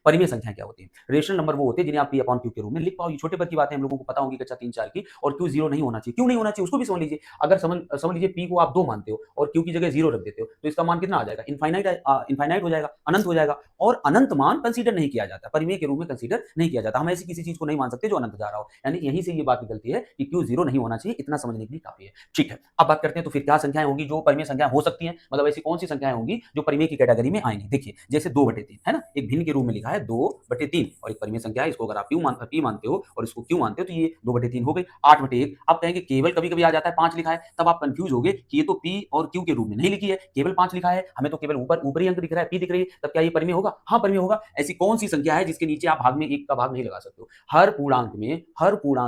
परिमेय संख्याएं क्या होती हैं? रेशनल नंबर वो होते हैं जिन्हें आप पी अपॉन क्यू के रूप में लिख पाओ। ये छोटे पद की बातें हम लोगों को पता होंगी कक्षा 3-4 की। और क्यू जीरो नहीं होना चाहिए, क्यों नहीं होना चाहिए उसको भी समझ लीजिए। अगर समझ लीजिए पी को आप 2 मानते हो और क्यू की जगह 0 रख देते हो, तो इसका मान कितना आ जाएगा? इनफाइनाइट हो जाएगा, अनंत हो जाएगा। और अनंत मान कंसीडर नहीं किया जाता, परिमेय के रूप में कंसीडर नहीं किया जाता। हम ऐसी किसी चीज को नहीं मान सकते जो अनंत जा रहा हो। यानी यहीं से ये बात निकलती है कि क्यू 0 नहीं होना चाहिए, इतना समझने के लिए काफी है। ठीक है, अब बात करते हैं तो फिर क्या संख्याएं होंगी जो परिमेय संख्याएं हो सकती हैं, मतलब ऐसी कौन सी संख्याएं होंगी जो परिमेय की कैटेगरी में आएंगी। देखिए जैसे 2/3 है ना, एक भिन्न के रूप में लिखा है 2/3 और एक परिमेय संख्या है, इसको अगर आप पी मानते हो और इसको क्यू मानते हो तो ये 2/3 हो गई। 8/1 आप कहेंगे केवल कभी कभी आ जाता है 5 लिखा है, तब आप कंफ्यूज हो गए कि ये तो पी और क्यू के रूप में नहीं लिखी है, केवल 5 लिखा है, हमें तो केवल ऊपरी अंक दिख रहा है, पी दिख रही है, तब क्या ये परिमेय होगा? हाँ परिमेय होगा। ऐसी कौन सी संख्या है जिसके नीचे आप भाग में एक का भाग नहीं लगा सकते हो? हर पूर्णांक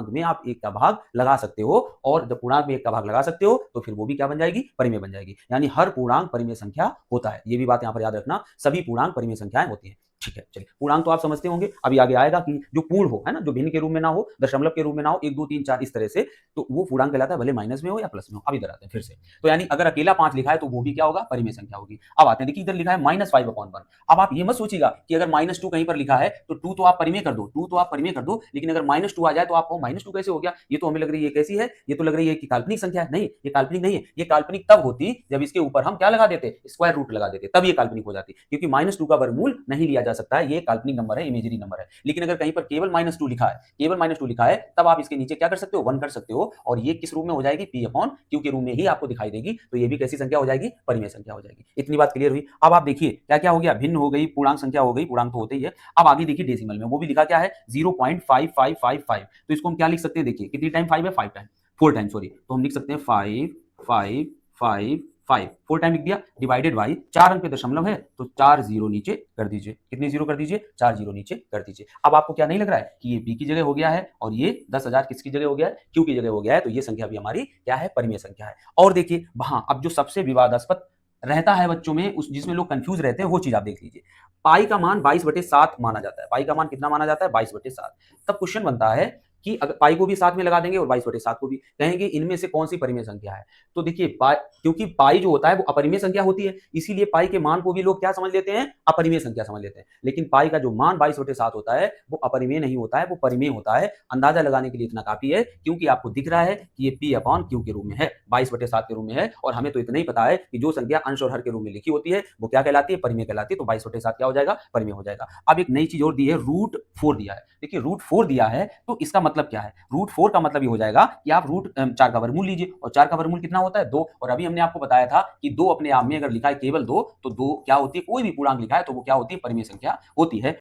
में आप एक का भाग लगा सकते हो, और जब पूर्णांक में एक का भाग लगा सकते हो तो फिर वो भी क्या बन जाएगी? परिमेय बन जाएगी। यानी हर पूर्णांक परिमेय संख्या होता है। ये भी बात यहां पर याद रखना, सभी पूर्णांक परिमेय संख्याएं होती हैं। ठीक है, चलिए पूर्णांक तो आप समझते होंगे। अभी आगे आएगा कि जो पूर्ण हो, है ना, जो भिन्न के रूप में ना हो, दशमलव के रूप में ना हो, 1 2 3 4 इस तरह से, तो वो पूर्णांक कहलाता है, भले माइनस में हो या प्लस में हो। अब इधर आते हैं फिर से। तो यानी अगर अकेला 5 लिखा है तो वो भी क्या होगा? परिमेय संख्या होगी। अब आते हैं, देखिए इधर लिखा है -5/1। अब आप ये मत सोचिएगा कि अगर -2 कहीं पर लिखा है तो 2 तो आप परिमेय कर दो, 2 तो आप परिमेय कर दो, लेकिन अगर -2 आ जाए तो आप कहो -2 कैसे हो गया? ये तो हमें लग रही है कैसी है? ये तो लग रही है कि काल्पनिक संख्या है। नहीं, ये काल्पनिक नहीं है। ये काल्पनिक तब होती जब इसके ऊपर हम क्या लगा देते? स्क्वायर रूट लगा देते, तब ये काल्पनिक हो जाती। क्योंकि -2 का वर्गमूल नहीं लिया जा सकता है, ये काल्पनिक नंबर है, इमेजिनरी नंबर है। लेकिन अगर कहीं पर केवल -2 लिखा है, तब आप इसके नीचे क्या कर सकते हो? 1 कर सकते हो, और ये किस रूप में हो जाएगी? पी अपॉन क्यू के रूप में ही आपको दिखाई देगी। तो ये भी कैसी संख्या हो जाएगी? परिमेय संख्या हो जाएगी। इतनी बात क्लियर हुई। अब आप देखिए क्या क्या हो गया? भिन्न हो गई, पूर्णांक संख्या हो गई, पूर्णांक तो होते ही है। अब आगे देखिए डेसिमल में, वो भी लिखा क्या है? 0.5555। तो इसको हम क्या लिख सकते हैं? देखिए कितनी टाइम 5 है? 5 टाइम, 4 टाइम सॉरी। तो हम लिख सकते हैं 5 5 5 5, 4 टाइम लिख दिया, डिवाइडेड बाई 4 अंक पे दशमलव है तो 4 जीरो नीचे कर दीजिए। कितनी जीरो कर दीजिए? 4 जीरो नीचे कर दीजिए। अब आपको क्या नहीं लग रहा है कि ये पी की जगह हो गया है और ये 10,000 किसकी जगह हो गया है? क्यू की जगह हो गया है। तो ये संख्या भी हमारी क्या है? परिमेय संख्या है। और देखिए वहां अब जो सबसे विवादास्पद रहता है बच्चों में, उस जिसमें लोग कंफ्यूज रहते हैं, वो चीज आप देख लीजिए। पाई का मान 22/7 माना जाता है। पाई का मान कितना माना जाता है? 22/7। तब क्वेश्चन बनता है कि अगर पाई को भी साथ में लगा देंगे और 22/7 को भी, कहेंगे इनमें से कौन सी परिमेय संख्या है? तो देखिए क्योंकि पाई जो होता है वो अपरिमेय संख्या होती है, इसीलिए पाई के मान को भी लोग क्या समझ लेते हैं? अपरिमेय संख्या समझ लेते हैं। लेकिन पाई का जो मान 22/7 होता है वो अपरिमेय नहीं होता है, वो परिमेय होता है। अंदाजा लगाने के लिए इतना काफी है, क्योंकि आपको दिख रहा है कि ये पी अपॉन क्यू के रूप में है, 22/7 के रूप में है। और हमें तो इतना ही पता है कि जो संख्या अंश और हर के रूप में लिखी होती है वो क्या कहलाती है? परिमेय कहलाती है। तो 22/7 क्या हो जाएगा? परिमेय हो जाएगा। अब एक नई चीज और दी है, √4 दिया है। देखिए √4 दिया है तो इसका मतलब क्या है? √4 का मतलब ये हो जाएगा कि आप √4 का वर्गमूल लीजिए, और 4 का वर्गमूल कितना होता है? 2। और अभी हमने आपको बताया था कि 2 अपने आप में अगर लिखा है केवल 2, तो 2 क्या होती है? कोई भी पूर्णांक लिखा है तो वो क्या होती है? परिमेय संख्या होती है।